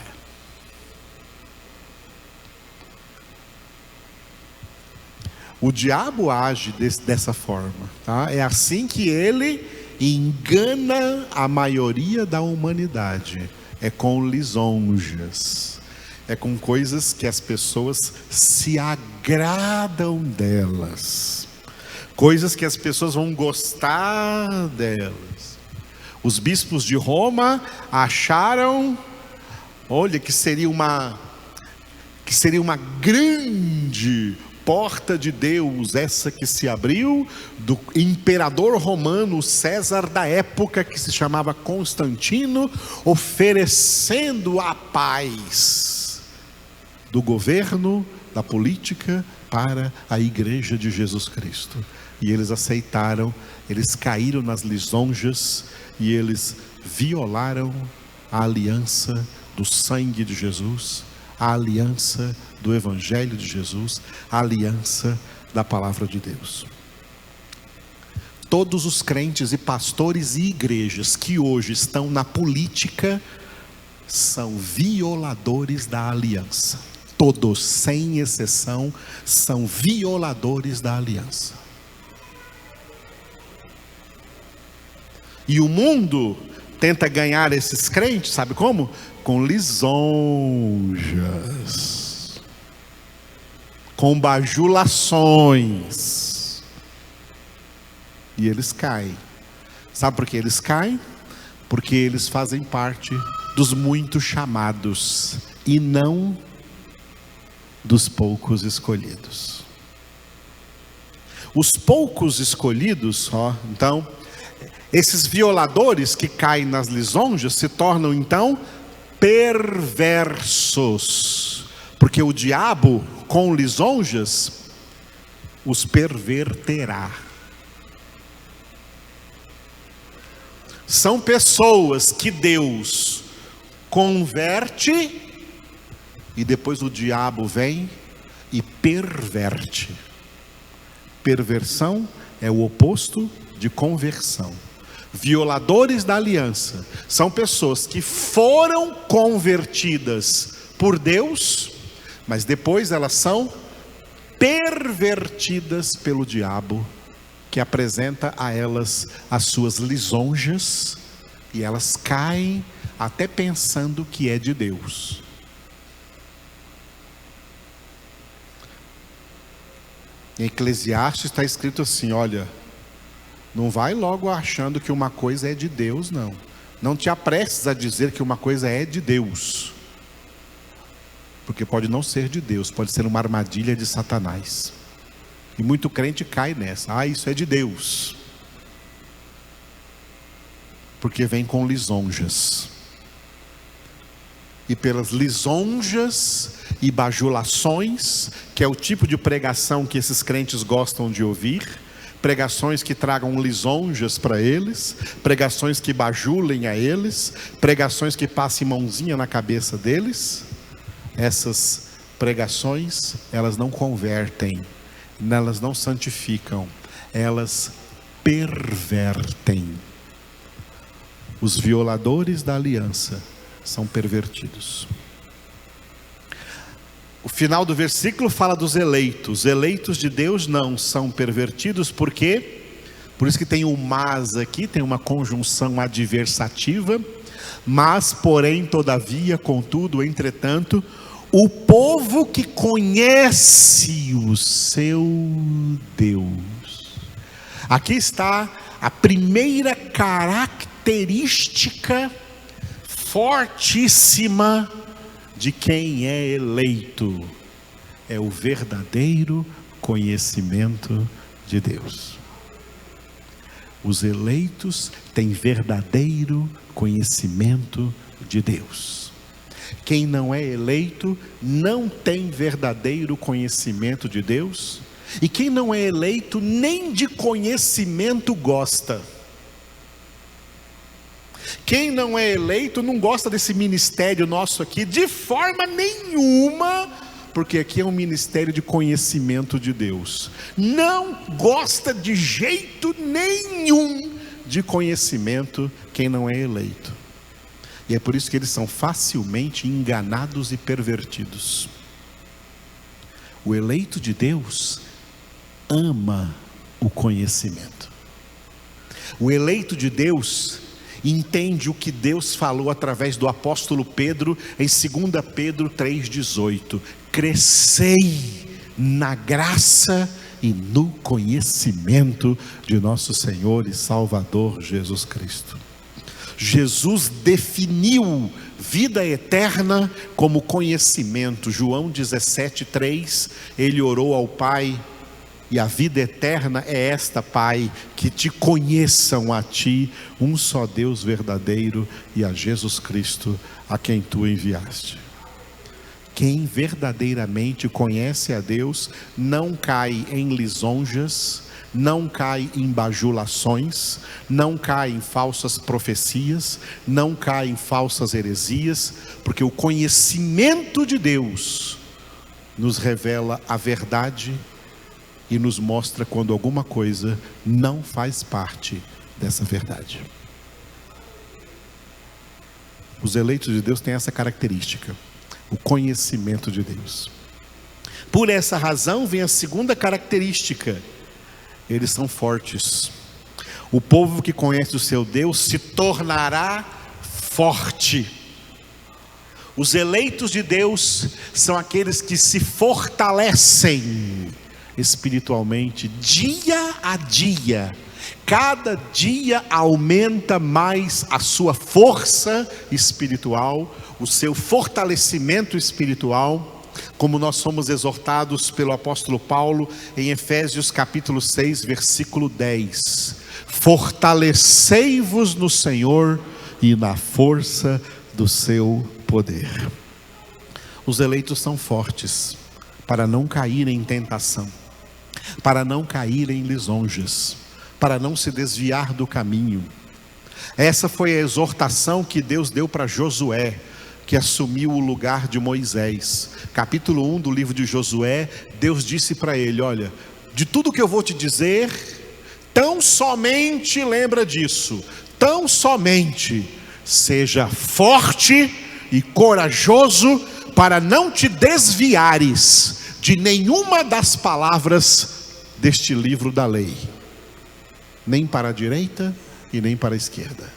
O diabo age dessa forma, É assim que ele engana a maioria da humanidade. É com lisonjas, é com coisas que as pessoas se agradam delas, coisas que as pessoas vão gostar delas. Os bispos de Roma acharam, que seria uma grande porta de Deus, essa que se abriu, do imperador romano César da época, que se chamava Constantino, oferecendo a paz do governo, da política para a igreja de Jesus Cristo. E eles aceitaram, eles caíram nas lisonjas e eles violaram a aliança do sangue de Jesus, a aliança do Evangelho de Jesus, a aliança da palavra de Deus. Todos os crentes e pastores e igrejas que hoje estão na política são violadores da aliança. Todos, sem exceção, são violadores da aliança. E o mundo tenta ganhar esses crentes, sabe como? Com lisonjas, com bajulações. E eles caem. Sabe por que eles caem? Porque eles fazem parte dos muitos chamados e não dos poucos escolhidos. Os poucos escolhidos, então, esses violadores que caem nas lisonjas se tornam então perversos, porque o diabo com lisonjas os perverterá. São pessoas que Deus converte e depois o diabo vem e perverte. Perversão é o oposto de conversão. Violadores da aliança são pessoas que foram convertidas por Deus, mas depois elas são pervertidas pelo diabo, que apresenta a elas as suas lisonjas, e elas caem até pensando que é de Deus. Em Eclesiastes está escrito assim: olha, não vai logo achando que uma coisa é de Deus, não. Não te apresses a dizer que uma coisa é de Deus, porque pode não ser de Deus, pode ser uma armadilha de Satanás. E muito crente cai nessa: isso é de Deus, porque vem com lisonjas. E pelas lisonjas e bajulações, que é o tipo de pregação que esses crentes gostam de ouvir, pregações que tragam lisonjas para eles, pregações que bajulem a eles, pregações que passem mãozinha na cabeça deles, essas pregações, elas não convertem, elas não santificam, elas pervertem. Os violadores da aliança são pervertidos. O final do versículo fala dos eleitos. Eleitos de Deus não são pervertidos, porque, por isso que tem o mas aqui, tem uma conjunção adversativa. Mas, porém, todavia, contudo, entretanto, o povo que conhece o seu Deus. Aqui está a primeira característica fortíssima de quem é eleito: é o verdadeiro conhecimento de Deus. Os eleitos têm verdadeiro conhecimento de Deus. Quem não é eleito não tem verdadeiro conhecimento de Deus, e quem não é eleito nem de conhecimento gosta. Quem não é eleito não gosta desse ministério nosso aqui de forma nenhuma, porque aqui é um ministério de conhecimento de Deus. Não gosta de jeito nenhum de conhecimento quem não é eleito. E é por isso que eles são facilmente enganados e pervertidos. O eleito de Deus ama o conhecimento. O eleito de Deus entende o que Deus falou através do apóstolo Pedro em 2 Pedro 3,18: crescei na graça e no conhecimento de nosso Senhor e Salvador Jesus Cristo. Jesus definiu vida eterna como conhecimento. João 17,3, ele orou ao Pai: e a vida eterna é esta, Pai, que te conheçam a ti, um só Deus verdadeiro, e a Jesus Cristo, a quem tu enviaste. quem verdadeiramente conhece a Deus não cai em lisonjas, não cai em bajulações, não cai em falsas profecias, não cai em falsas heresias, porque o conhecimento de Deus nos revela a verdade e nos mostra quando alguma coisa não faz parte dessa verdade. Os eleitos de Deus têm essa característica, o conhecimento de Deus. Por essa razão vem a segunda característica: eles são fortes. O povo que conhece o seu Deus se tornará forte. Os eleitos de Deus são aqueles que se fortalecem espiritualmente dia a dia. Cada dia aumenta mais a sua força espiritual, o seu fortalecimento espiritual, como nós somos exortados pelo apóstolo Paulo em Efésios capítulo 6, versículo 10. Fortalecei-vos no Senhor e na força do seu poder. Os eleitos são fortes para não cair em tentação, para não cair em lisonjas, para não se desviar do caminho. Essa foi a exortação que Deus deu para Josué, que assumiu o lugar de Moisés. Capítulo 1 do livro de Josué, Deus disse para ele: olha, de tudo que eu vou te dizer, tão somente lembra disso, tão somente seja forte e corajoso para não te desviares de nenhuma das palavras deste livro da lei, nem para a direita e nem para a esquerda.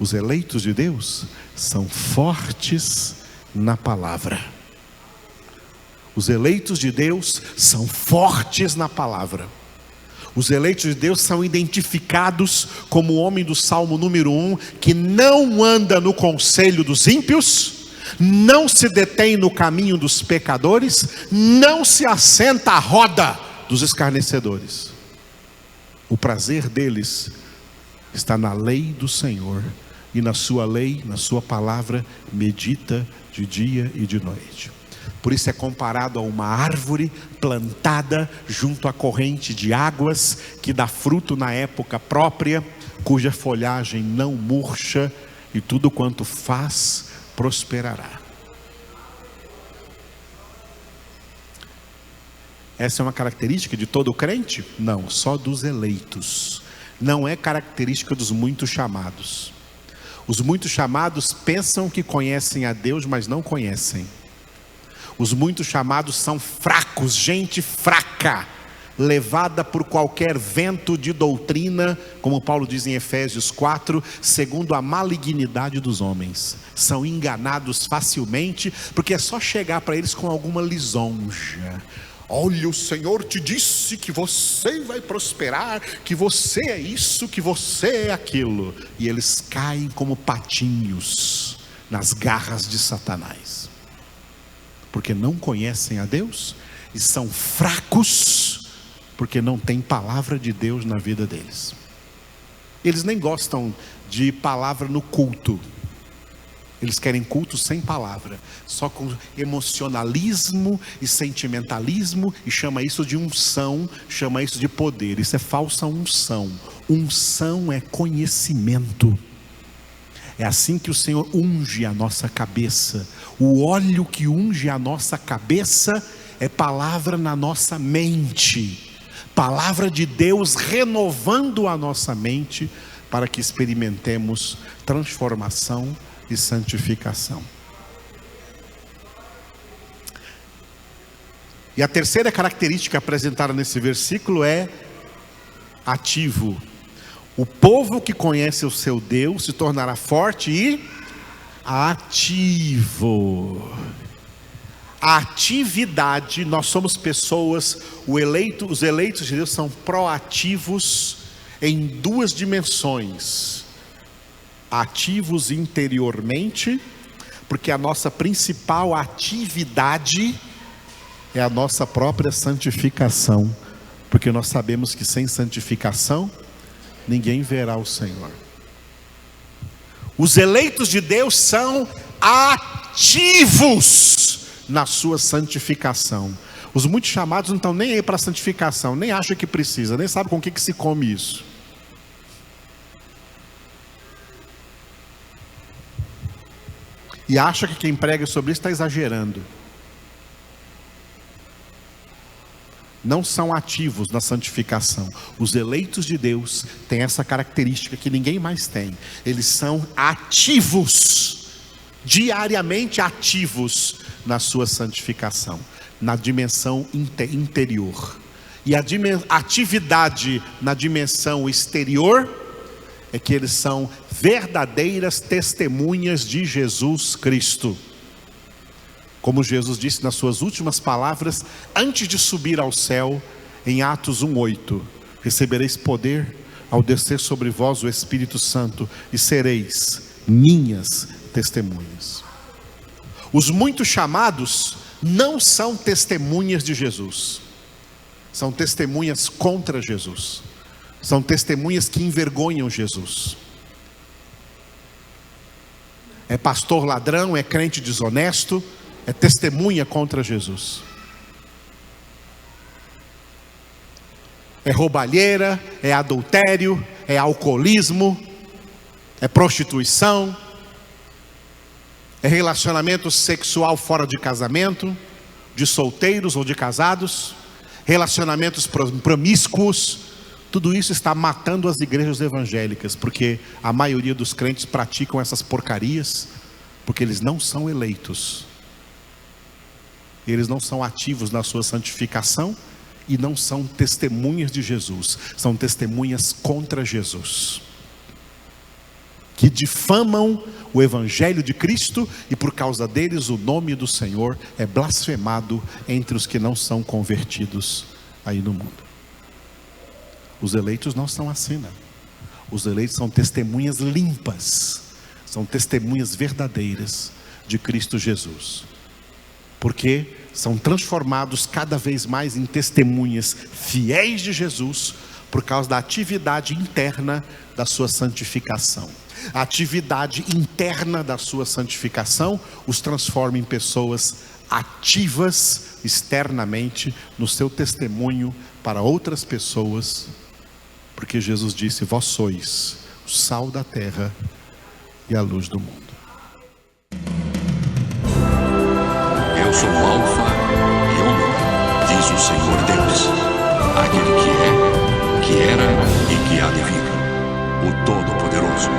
Os eleitos de Deus são fortes na palavra. Os eleitos de Deus são fortes na palavra. Os eleitos de Deus são identificados como o homem do Salmo número 1, que não anda no conselho dos ímpios, não se detém no caminho dos pecadores, não se assenta à roda dos escarnecedores. O prazer deles está na lei do Senhor, e na sua lei, na sua palavra, medita de dia e de noite. Por isso é comparado a uma árvore plantada junto à corrente de águas, que dá fruto na época própria, cuja folhagem não murcha, e tudo quanto faz prosperará. Essa é uma característica de todo crente? Não, só dos eleitos. Não é característica dos muito chamados. Os muito chamados pensam que conhecem a Deus, mas não conhecem. Os muito chamados são fracos, gente fraca, levada por qualquer vento de doutrina, como Paulo diz em Efésios 4, segundo a malignidade dos homens. São enganados facilmente, porque é só chegar para eles com alguma lisonja. Olha, o Senhor te disse que você vai prosperar, que você é isso, que você é aquilo. E eles caem como patinhos nas garras de Satanás, porque não conhecem a Deus e são fracos, porque não tem palavra de Deus na vida deles. Eles nem gostam de palavra no culto. Eles querem culto sem palavra, só com emocionalismo e sentimentalismo, e chama isso de unção, chama isso de poder. Isso é falsa unção. Unção é conhecimento. É assim que o Senhor unge a nossa cabeça. O óleo que unge a nossa cabeça é palavra na nossa mente. Palavra de Deus renovando a nossa mente, para que experimentemos transformação e santificação. E a terceira característica apresentada nesse versículo é ativo. O povo que conhece o seu Deus se tornará forte e ativo. A atividade, nós somos pessoas, os eleitos de Deus são proativos em duas dimensões. Ativos interiormente, porque a nossa principal atividade é a nossa própria santificação, porque nós sabemos que sem santificação ninguém verá o Senhor. Os eleitos de Deus são ativos ativos na sua santificação. Os muitos chamados não estão nem aí para a santificação, nem acham que precisa, nem sabem com o que se come isso. E acha que quem prega sobre isso está exagerando. Não são ativos na santificação. Os eleitos de Deus têm essa característica que ninguém mais tem. Eles são ativos, diariamente ativos na sua santificação, na dimensão interior. E a atividade na dimensão exterior é que eles são verdadeiras testemunhas de Jesus Cristo. Como Jesus disse nas suas últimas palavras, antes de subir ao céu, em Atos 1:8, recebereis poder ao descer sobre vós o Espírito Santo, e sereis minhas testemunhas. Os muitos chamados não são testemunhas de Jesus, são testemunhas contra Jesus, são testemunhas que envergonham Jesus. É pastor ladrão, é crente desonesto, é testemunha contra Jesus. É roubalheira, é adultério, é alcoolismo, é prostituição, é relacionamento sexual fora de casamento, de solteiros ou de casados, relacionamentos promíscuos. Tudo isso está matando as igrejas evangélicas, porque a maioria dos crentes praticam essas porcarias, porque eles não são eleitos. Eles não são ativos na sua santificação e não são testemunhas de Jesus, são testemunhas contra Jesus, que difamam o evangelho de Cristo, e por causa deles o nome do Senhor é blasfemado entre os que não são convertidos aí no mundo. Os eleitos não são assim, não. Os eleitos são testemunhas limpas, são testemunhas verdadeiras de Cristo Jesus, porque são transformados cada vez mais em testemunhas fiéis de Jesus, por causa da atividade interna da sua santificação. A atividade interna da sua santificação os transforma em pessoas ativas externamente no seu testemunho para outras pessoas, porque Jesus disse: vós sois o sal da terra e a luz do mundo. Eu sou o Alfa e Ômega, diz o Senhor Deus, aquele que é, que era e que há de vir, o Todo-Poderoso.